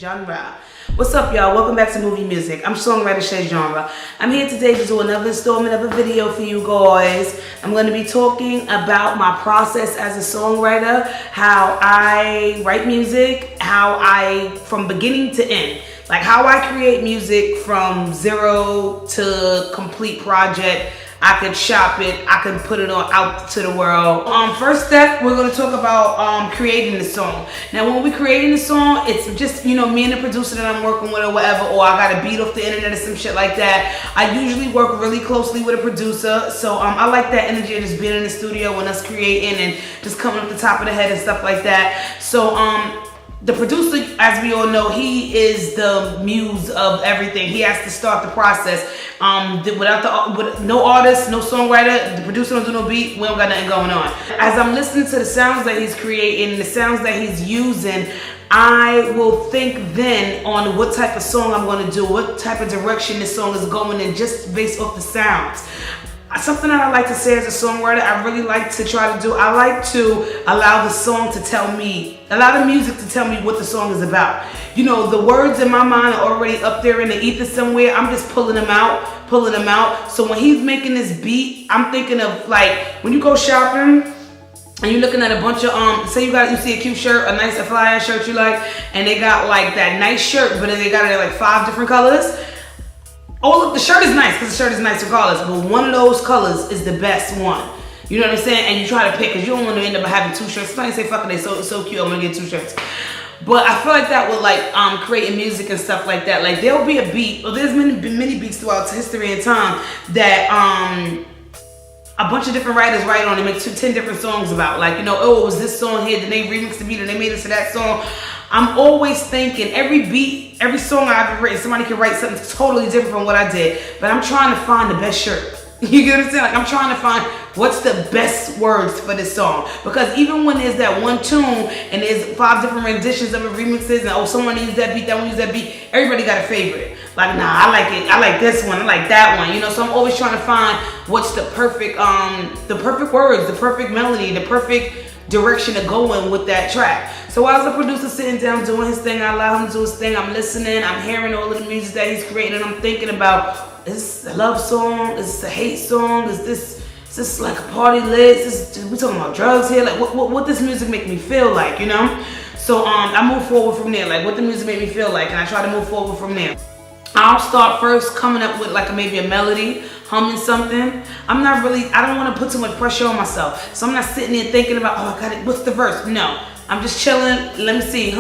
ShayGenre. What's up, y'all? Welcome back to Movie Music. I'm Songwriter ShayGenre. I'm here today to do another installment of a video for you guys. I'm going to be talking about my process as a songwriter, how I write music, from beginning to end. Like how I create music from zero to complete project. I could shop it, I could put it out to the world. First step, we're gonna talk about creating the song. Now when we're creating the song, it's just, me and the producer that I'm working with or whatever, or I got a beat off the internet or some shit like that. I usually work really closely with a producer, so I like that energy of just being in the studio and us creating and just coming up the top of the head and stuff like that. So the producer, as we all know, he is the muse of everything. He has to start the process. With no artist, no songwriter, the producer don't do no beat, we don't got nothing going on. As I'm listening to the sounds that he's creating, the sounds that he's using, I will think then on what type of song I'm going to do, what type of direction this song is going in, just based off the sounds. Something that I like to say as a songwriter, I really like to try to do, I like to allow the song to tell me, allow the music to tell me what the song is about. The words in my mind are already up there in the ether somewhere. I'm just pulling them out. So when he's making this beat, I'm thinking of like, when you go shopping, and you're looking at a bunch of, say you see a cute shirt, a fly ass shirt you like, and they got like that nice shirt, but then they got it in like 5 different colors. Oh look, the shirt is nice, because the shirt is nice regardless, but one of those colors is the best one. You know what I'm saying? And you try to pick, because you don't want to end up having 2 shirts. Somebody say, fuck it, they so cute, I'm gonna get 2 shirts. But I feel like that with like creating music and stuff like that. Like there'll be a beat, or there's many beats throughout history and time that a bunch of different writers write on and make 10 different songs about. Like, oh, it was this song here, then they remixed the beat and they made it to that song. I'm always thinking every beat, every song I've ever written, somebody can write something totally different from what I did, but I'm trying to find the best shirt. You get what I'm saying? Like I'm trying to find what's the best words for this song. Because even when there's that one tune and there's 5 different renditions of it, remixes, and someone used that beat, that one used that beat, everybody got a favorite. Like, nah, I like it, I like this one, I like that one, so I'm always trying to find what's the perfect words, the perfect melody, the perfect direction to go in with that track. So while the producer sitting down doing his thing, I allow him to do his thing, I'm listening, I'm hearing all of the music that he's creating, and I'm thinking about, is this a love song? Is this a hate song? Is this like a party list? We talking about drugs here? Like what this music make me feel like, So I move forward from there, like what the music made me feel like, and I try to move forward from there. I'll start first coming up with like maybe a melody, humming something. I don't want to put too much pressure on myself. So I'm not sitting there thinking about, oh, I got it, what's the verse? No, I'm just chilling, let me see.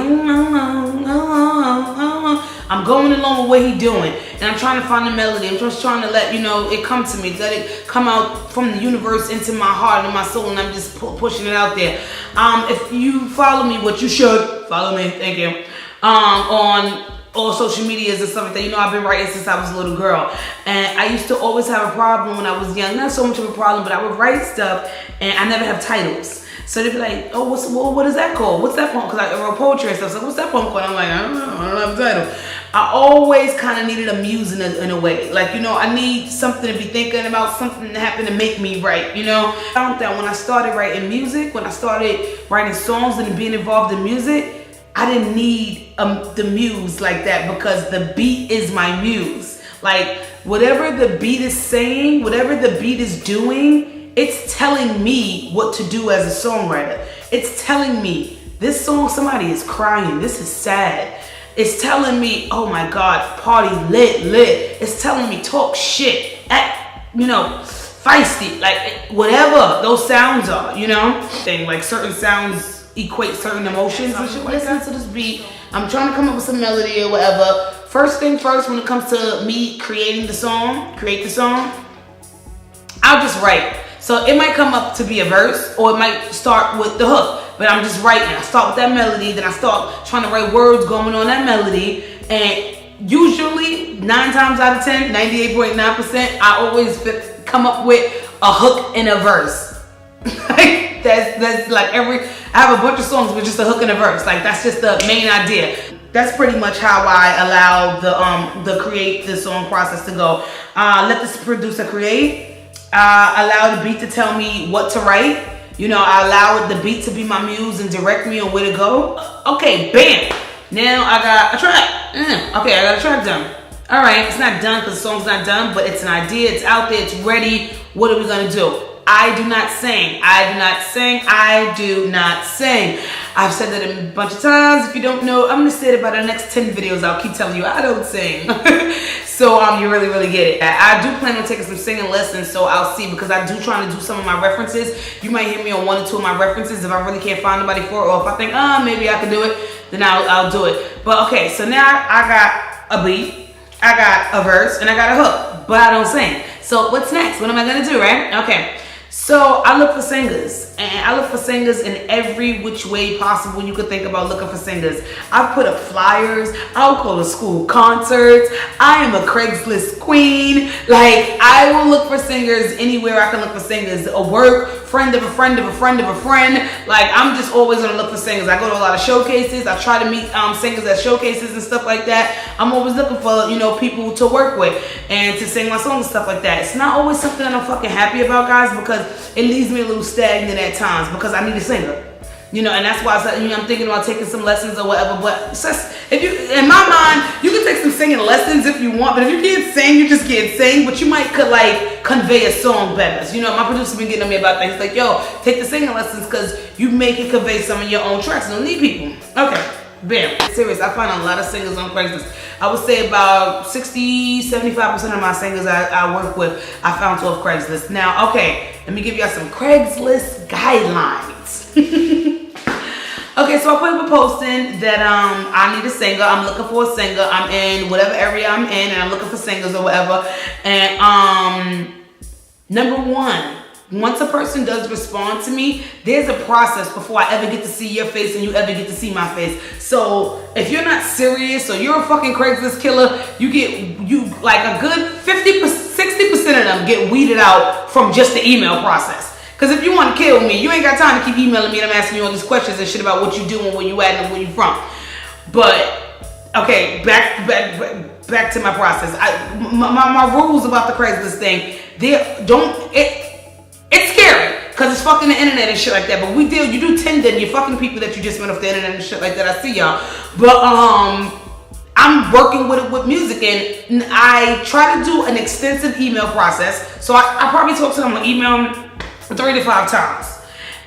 I'm going along with what he's doing, and I'm trying to find the melody. I'm just trying to let it come to me, let it come out from the universe into my heart and my soul, and I'm just pushing it out there. If you follow me, what you should follow me, thank you, on all social medias and stuff like that. I've been writing since I was a little girl, and I used to always have a problem when I was young. Not so much of a problem, but I would write stuff and I never have titles. So they'd be like, oh, what is that called? What's that poem? Because I wrote poetry and stuff. So what's that poem called? I'm like, I don't know, I don't have a title. I always kind of needed a muse in a way. Like, I need something to be thinking about, something to happen to make me write, I found that when I started writing music, when I started writing songs and being involved in music, I didn't need the muse like that, because the beat is my muse. Like whatever the beat is saying, whatever the beat is doing, it's telling me what to do as a songwriter. It's telling me this song, somebody is crying, this is sad. It's telling me, oh my God, party lit. It's telling me talk shit, act, feisty, like whatever those sounds are, like certain sounds equate certain emotions and shit like that. Listen to this beat. I'm trying to come up with some melody or whatever. First thing first, when it comes to me create the song, I'll just write. So it might come up to be a verse, or it might start with the hook, but I'm just writing. I start with that melody, then I start trying to write words going on that melody, and usually 9 times out of 10, 98.9%, I always come up with a hook and a verse. That's like I have a bunch of songs with just a hook and a verse. Like that's just the main idea. That's pretty much how I allow the create the song process to go. Let this producer create. Allow the beat to tell me what to write. I allow the beat to be my muse and direct me on where to go. Okay, bam. Now I got a track. Okay, I got a track done. All right, it's not done because the song's not done, but it's an idea. It's out there. It's ready. What are we gonna do? I do not sing. I do not sing. I do not sing. I've said that a bunch of times. If you don't know, I'm gonna say it about the next 10 videos. I'll keep telling you I don't sing. So you really get it. I do plan on taking some singing lessons, so I'll see, because I do try to do some of my references. You might hear me on 1 or 2 of my references if I really can't find nobody for it, or if I think, maybe I can do it, then I'll do it. But okay, so now I got a beat, I got a verse, and I got a hook, but I don't sing. So what's next? What am I gonna do, right? Okay. So I look for singers, and I look for singers in every which way possible you could think about looking for singers. I've put up flyers, I'll go to school concerts, I am a Craigslist queen. Like, I will look for singers anywhere I can look for singers. A work, friend of a friend of a friend of a friend. Like, I'm just always gonna look for singers. I go to a lot of showcases, I try to meet singers at showcases and stuff like that. I'm always looking for, people to work with and to sing my songs and stuff like that. It's not always something that I'm fucking happy about, guys, because it leaves me a little stagnant at times, because I need a singer. And that's why I'm thinking about taking some lessons or whatever. But it's just, in my mind, you can take some singing lessons if you want, but if you can't sing, you just can't sing. But you could convey a song better. My producer's been getting on me about that. He's like, yo, take the singing lessons because you make it convey some of your own tracks. You don't need people. Okay, bam. Serious, I find a lot of singers on Craigslist. I would say about 60-75% of my singers I work with, I found off Craigslist. Now, okay, let me give y'all some Craigslist guidelines. Okay, so I put up a posting that I need a singer. I'm looking for a singer. I'm in whatever area I'm in, and I'm looking for singers or whatever. And number one, once a person does respond to me, there's a process before I ever get to see your face and you ever get to see my face. So if you're not serious or you're a fucking Craigslist killer, you like a good 50%, 60% of them get weeded out from just the email process. Because if you want to kill me, you ain't got time to keep emailing me and I'm asking you all these questions and shit about what you do and where you at and where you from. But okay, back to my process. My rules about the Craigslist thing, it's scary because it's fucking the internet and shit like that. But you do Tinder and you're fucking people that you just met off the internet and shit like that. I see y'all. But I'm working with music, and I try to do an extensive email process. So I probably talk to them on email 3 to 5 times.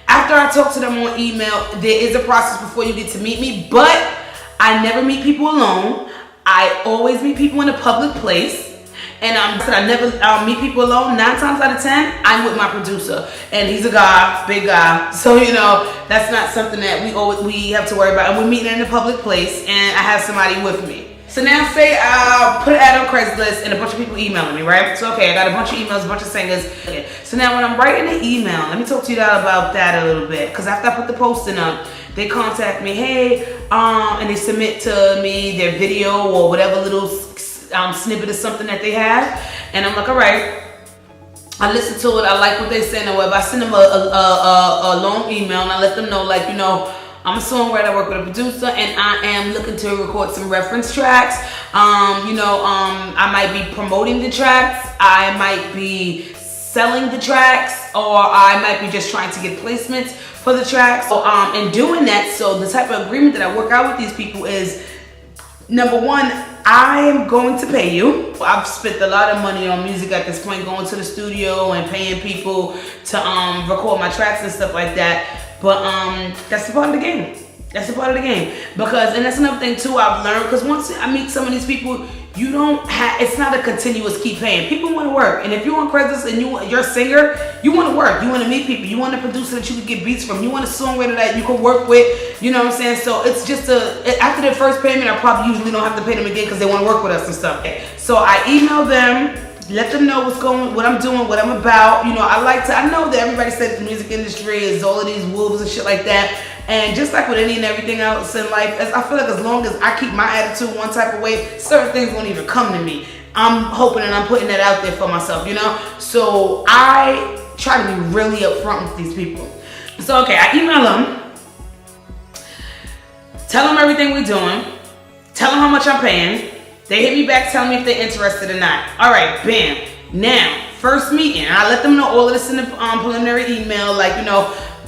After I talk to them on email, there is a process before you get to meet me, but I never meet people alone. I always meet people in a public place. And I never meet people alone. 9 times out of 10, I'm with my producer, and he's a guy, big guy. So that's not something that we have to worry about. And we're meeting in a public place, and I have somebody with me. So now, say I put an ad on Craigslist, and a bunch of people emailing me, right? So okay, I got a bunch of emails, a bunch of singers. Okay. So now, when I'm writing an email, let me talk to you about that a little bit, because after I put the posting up, they contact me, hey, and they submit to me their video or whatever little snippet of something that they have, and I'm like, all right, I listen to it, I like what they send or whatever. I send them a long email, and I let them know, like, I'm a songwriter, I work with a producer, and I am looking to record some reference tracks. I might be promoting the tracks, I might be selling the tracks, or I might be just trying to get placements for the tracks. So in doing that, so the type of agreement that I work out with these people is, number one, I am going to pay you. I've spent a lot of money on music at this point, going to the studio and paying people to record my tracks and stuff like that. But that's a part of the game. That's a part of the game. Because, and that's another thing too I've learned, because once I meet some of these people, it's not a continuous keep paying. People want to work. And if you're on Craigslist and you're a singer, you want to work. You want to meet people. You want a producer that you can get beats from. You want a songwriter that you can work with. You know what I'm saying? So it's just after their first payment, I probably usually don't have to pay them again because they want to work with us and stuff. So I email them, let them know what I'm doing, what I'm about. I know that everybody says the music industry is all of these wolves and shit like that. And just like with any and everything else in life, I feel like as long as I keep my attitude one type of way, certain things won't even come to me. I'm hoping and I'm putting that out there for myself, So I try to be really upfront with these people. So okay, I email them, tell them everything we're doing, tell them how much I'm paying. They hit me back, tell me if they're interested or not. All right, bam. Now, first meeting, I let them know all of this in the preliminary email, like,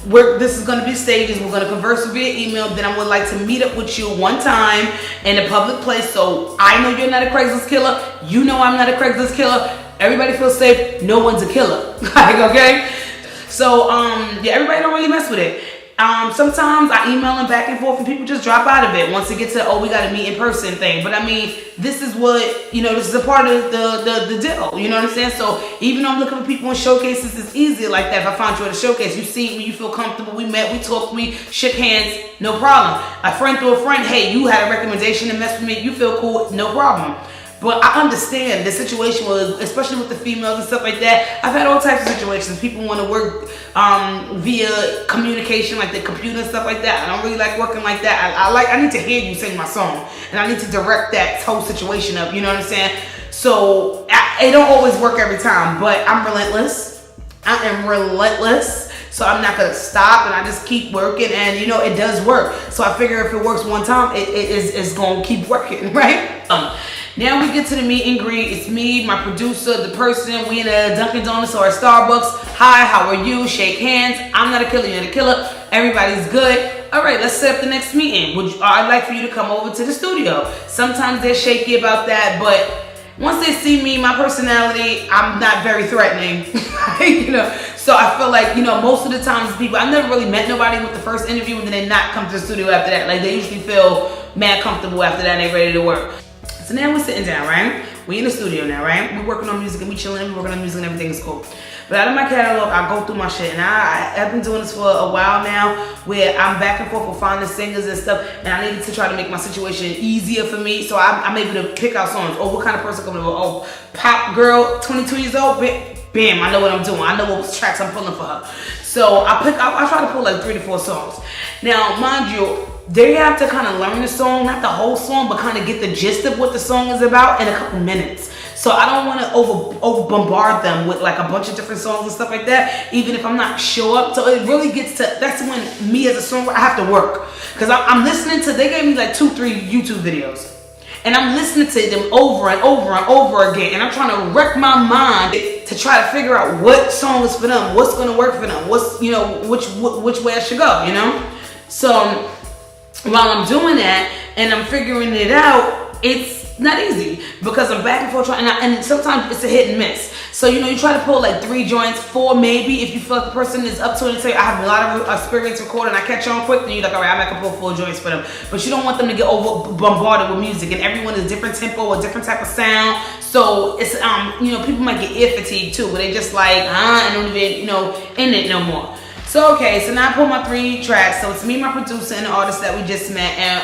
this is going to be stages. We're going to converse via email. Then I would like to meet up with you one time in a public place, so I know you're not a Craigslist killer. You know I'm not a Craigslist killer. Everybody feels safe. No one's a killer. Like, okay? So, yeah, everybody don't really mess with it. Sometimes I email them back and forth and people just drop out of it once it gets to, oh, we got to meet in person thing. But I mean, this is what, you know, this is a part of the deal. You know what I'm saying? So even though I'm looking for people in showcases, it's easier like that. If I found you at a showcase, you see me, you feel comfortable, we met, we talked, we shook hands, no problem. A friend through a friend, hey, you had a recommendation to mess with me, you feel cool, no problem. But I understand the situation was, especially with the females and stuff like that. I've had all types of situations. People want to work via communication, like the computer and stuff like that. I don't really like working like that. I need to hear you sing my song, and I need to direct that whole situation up. You know what I'm saying? So it don't always work every time, but I'm relentless. I am relentless. So I'm not gonna stop, and I just keep working, and you know it does work. So I figure if it works one time, it's gonna keep working, right? Now we get to the meet and greet. It's me, my producer, the person. We in a Dunkin' Donuts or a Starbucks. Hi, how are you? Shake hands. I'm not a killer, you're not a killer. Everybody's good. All right, let's set up the next meeting. I'd like for you to come over to the studio. Sometimes they're shaky about that, but once they see me, my personality, I'm not very threatening. You know, so I feel like, you know, most of the times people, I've never really met nobody with the first interview and then they not come to the studio after that. Like, they usually feel mad comfortable after that and they ready to work. So now we're sitting down, right? We in the studio now, right? We're working on music and we chilling, we're working on music and everything's cool. But out of my catalog, I go through my shit, and I've been doing this for a while now, where I'm back and forth with finding singers and stuff, and I needed to try to make my situation easier for me, so I'm able to pick out songs. Oh, what kind of person coming over? Oh, pop girl, 22 years old, bam, I know what I'm doing. I know what tracks I'm pulling for her. So I try to pull like 3 to 4 songs. Now, mind you, they have to kind of learn the song, not the whole song, but kind of get the gist of what the song is about in a couple minutes. So I don't want to over bombard them with like a bunch of different songs and stuff like that, even if I'm not sure. So it really gets to, that's when me as a songwriter, I have to work. Because I'm listening to, they gave me like 2-3 YouTube videos. And I'm listening to them over and over and over again. And I'm trying to wreck my mind to try to figure out what song is for them, what's going to work for them, what's, you know, which way I should go, you know? So while I'm doing that and I'm figuring it out, it's not easy because I'm back and forth trying, and sometimes it's a hit and miss. So, you know, you try to pull like 3 joints, 4 maybe, if you feel like the person is up to it and say, I have a lot of experience recording, I catch on quick, then you're like, all right, I'm not gonna pull 4 joints for them. But you don't want them to get over bombarded with music, and everyone is different tempo or different type of sound. So it's, you know, people might get ear fatigue too, where they just like, and don't even, you know, in it no more. So, okay, so now I pull my 3 tracks. So it's me, my producer, and the artist that we just met, and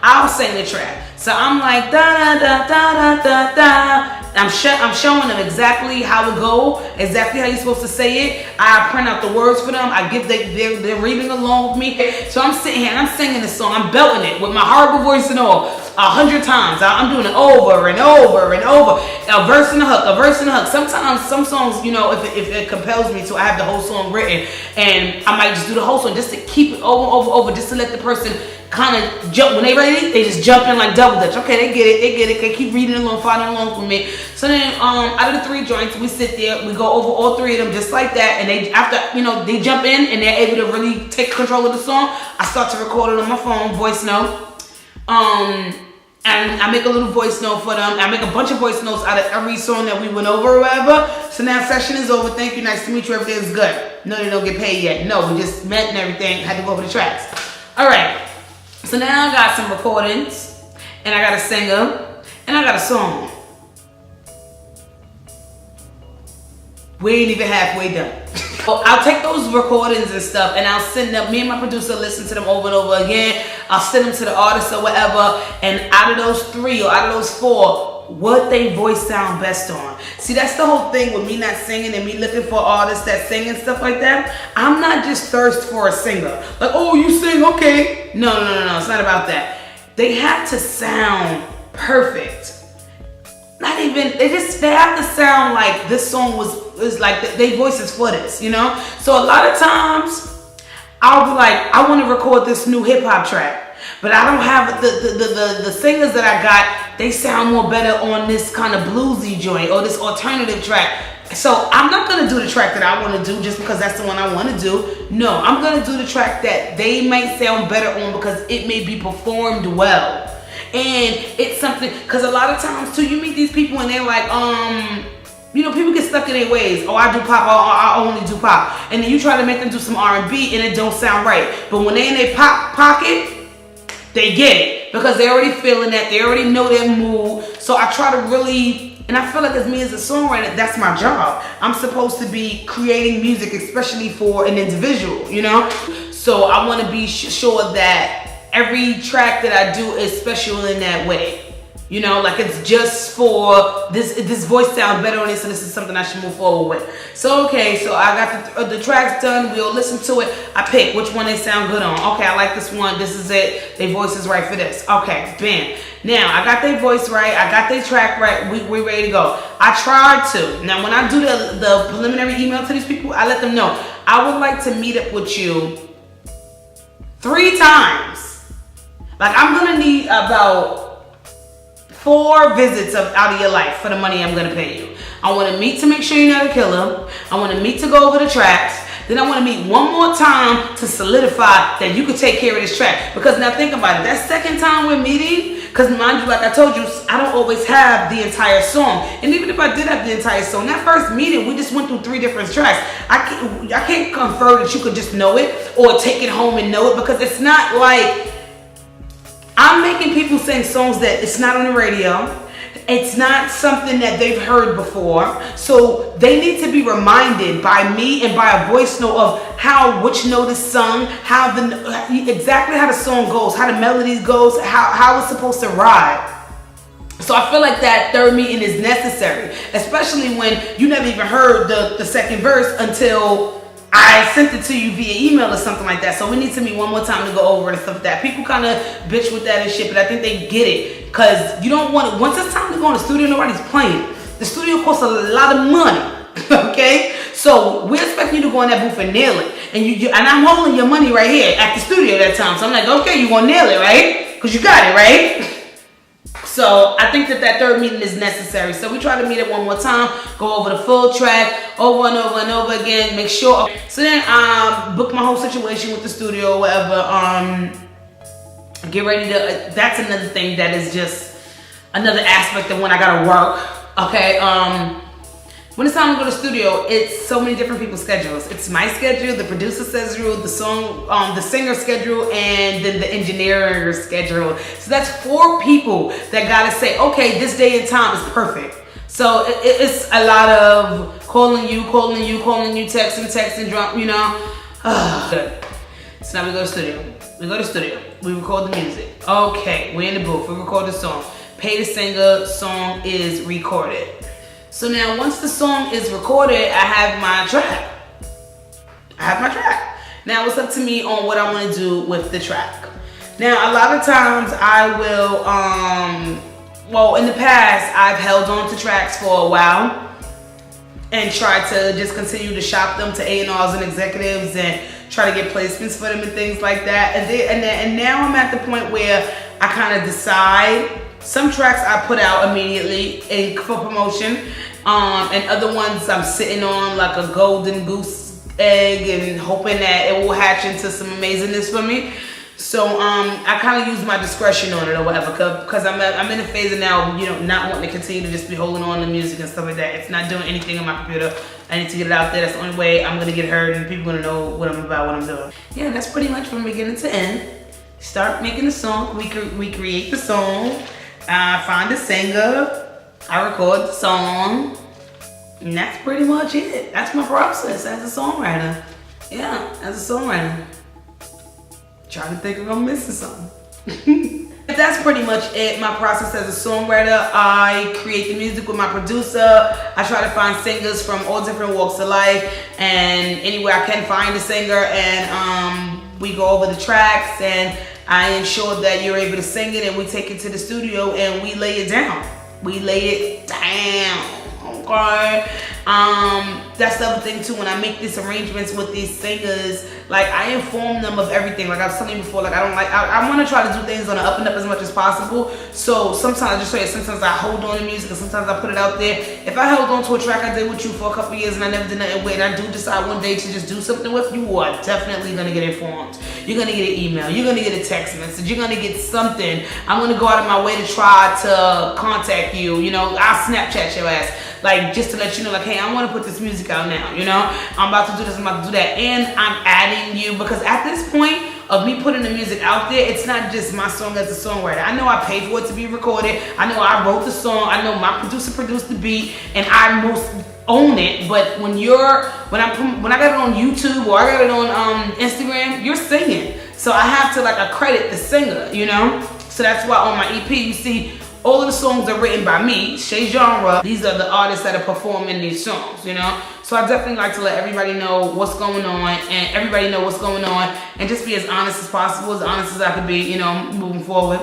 I'll sing the track. So I'm like, da da da da da da. I'm showing them exactly how it go, exactly how you're supposed to say it. I print out the words for them. I give they're reading along with me. So I'm sitting here and I'm singing this song. I'm belting it with my horrible voice and all 100 times. I'm doing it over and over and over. A verse and a hook, a verse and a hook. Sometimes some songs, you know, if it compels me to, I have the whole song written, and I might just do the whole song just to keep it over, just to let the person kind of jump. When they ready, they just jump in like double dutch. Okay, they get it. They keep reading along, following along with me. So then, out of the 3 joints, we sit there, we go over all 3 of them just like that, and they, after, you know, they jump in and they're able to really take control of the song. I start to record it on my phone, voice note. And I make a little voice note for them. I make a bunch of voice notes out of every song that we went over or whatever. So now session is over. Thank you, nice to meet you. Everything's good. No, they don't get paid yet. No, we just met and everything. Had to go over the tracks. All right. So now I got some recordings, and I got a singer, and I got a song. We ain't even halfway done. So I'll take those recordings and stuff, and I'll send them, me and my producer listen to them over and over again. I'll send them to the artist or whatever, and out of those 3 or out of those 4, what they voice sound best on. See, that's the whole thing with me not singing and me looking for artists that sing and stuff like that. I'm not just thirst for a singer. Like, oh, you sing, okay. No, it's not about that. They have to sound perfect. Not even, they have to sound like this song was like, they voices for this, you know? So a lot of times, I'll be like, I want to record this new hip hop track. but I don't have the singers that I got. They sound more better on this kind of bluesy joint or this alternative track. So I'm not gonna do the track that I want to do just because that's the one I want to do. No, I'm gonna do the track that they might sound better on because it may be performed well. And it's something, because a lot of times too, you meet these people and they're like, you know, people get stuck in their ways. Oh, I do pop, I only do pop. And then you try to make them do some R&B and it don't sound right. But when they in their pop pocket, they get it. Because they already feeling that, they already know their mood. So I try to really, and I feel like as me as a songwriter, that's my job. I'm supposed to be creating music, especially for an individual, you know? So I want to be sure that every track that I do is special in that way. You know, like it's just for this voice sounds better on this, and this is something I should move forward with. So okay, so I got the tracks done. We'll listen to it. I pick which one they sound good on. Okay, I like this one. This is it. Their voice is right for this. Okay, bam. Now I got their voice right. I got their track right. We ready to go. I tried to. Now when I do the preliminary email to these people, I let them know I would like to meet up with you 3 times. Like I'm gonna need about 4 visits out of your life for the money I'm gonna pay you. I wanna meet to make sure you're not a killer. I wanna meet to go over the tracks. Then I wanna meet one more time to solidify that you could take care of this track. Because now think about it, that second time we're meeting, because mind you, like I told you, I don't always have the entire song. And even if I did have the entire song, that first meeting, we just went through 3 different tracks. I can't confer that you could just know it or take it home and know it, because it's not like I'm making people sing songs that it's not on the radio. It's not something that they've heard before. So they need to be reminded by me and by a voice note of which note is sung, exactly how the song goes, how the melody goes, how it's supposed to ride. So I feel like that 3rd meeting is necessary, especially when you never even heard the second verse until I sent it to you via email or something like that. So we need to meet one more time to go over and stuff like that. People kind of bitch with that and shit, but I think they get it. Because you don't want it. Once it's time to go in the studio, nobody's playing. The studio costs a lot of money. Okay? So we're expecting you to go in that booth and nail it. And I'm holding your money right here at the studio that time. So I'm like, okay, you're going to nail it, right? Because you got it, right? So I think that 3rd meeting is necessary. So we try to meet it one more time, go over the full track, over and over and over again, make sure. So then book my whole situation with the studio or whatever. Get ready to, that's another thing that is just another aspect of when I gotta work. Okay, when it's time to go to the studio, it's so many different people's schedules. It's my schedule, the producer's schedule, the singer's schedule, and then the engineer schedule. So that's 4 people that gotta say, okay, this day and time is perfect. So it's a lot of calling you, texting, drunk, you know. Good. So now we go to the studio. We record the music. Okay, we're in the booth. We record the song. Pay the singer. Song is recorded. So now once the song is recorded, I have my track. Now it's up to me on what I want to do with the track. Now a lot of times I will, in the past I've held on to tracks for a while and tried to just continue to shop them to A&Rs and executives and try to get placements for them and things like that. And now I'm at the point where I kind of decide. Some tracks I put out immediately for promotion, and other ones I'm sitting on like a golden goose egg and hoping that it will hatch into some amazingness for me. So I kind of use my discretion on it or whatever, because I'm in a phase of now, you know, not wanting to continue to just be holding on to music and stuff like that. It's not doing anything on my computer. I need to get it out there. That's the only way I'm gonna get heard and people are gonna know what I'm about, what I'm doing. Yeah, that's pretty much from beginning to end. Start making the song. We create the song. I find a singer, I record the song, and that's pretty much it. That's my process as a songwriter. Yeah, as a songwriter. Trying to think if I'm missing something. That's pretty much it, my process as a songwriter. I create the music with my producer. I try to find singers from all different walks of life, and anywhere I can find a singer, and we go over the tracks, and I ensure that you're able to sing it, and we take it to the studio and we lay it down. Okay. That's the other thing too. When I make these arrangements with these singers, Like, I inform them of everything. Like I was telling you before, like I want to try to do things on the up and up as much as possible. So sometimes, just say, sometimes I hold on to music and sometimes I put it out there. If I held on to a track I did with you for a couple years and I never did nothing with it, I do decide one day to just do something with you, are definitely gonna get informed. You're gonna get an email, you're gonna get a text message, you're gonna get something. I'm gonna go out of my way to try to contact you, you know. I'll Snapchat your ass, like, just to let you know, like, hey, I want to put this music out now, you know. I'm about to do this, I'm about to do that, and I'm adding you, because at this point of me putting the music out there, it's not just my song as a songwriter. I know I paid for it to be recorded, I know I wrote the song, I know my producer produced the beat, and I most own it. But when I got it on YouTube or I got it on Instagram, you're singing, so I have to like accredit the singer, you know. So that's why on my EP you see all of the songs are written by me, ShayGenre. These are the artists that are performing these songs, you know. So I definitely like to let everybody know what's going on, and everybody know what's going on, and just be as honest as possible, as honest as I could be, you know, moving forward.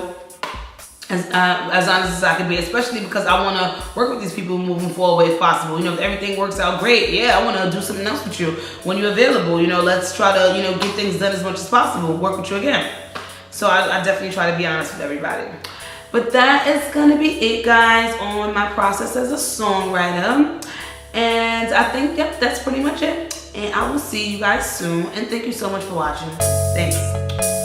As honest as I could be, especially because I want to work with these people moving forward if possible. You know, if everything works out great, yeah, I want to do something else with you when you're available. You know, let's try to, you know, get things done as much as possible, work with you again. So I definitely try to be honest with everybody. But that is gonna be it, guys, on my process as a songwriter. And I think, yep, that's pretty much it. And I will see you guys soon. And thank you so much for watching. Thanks.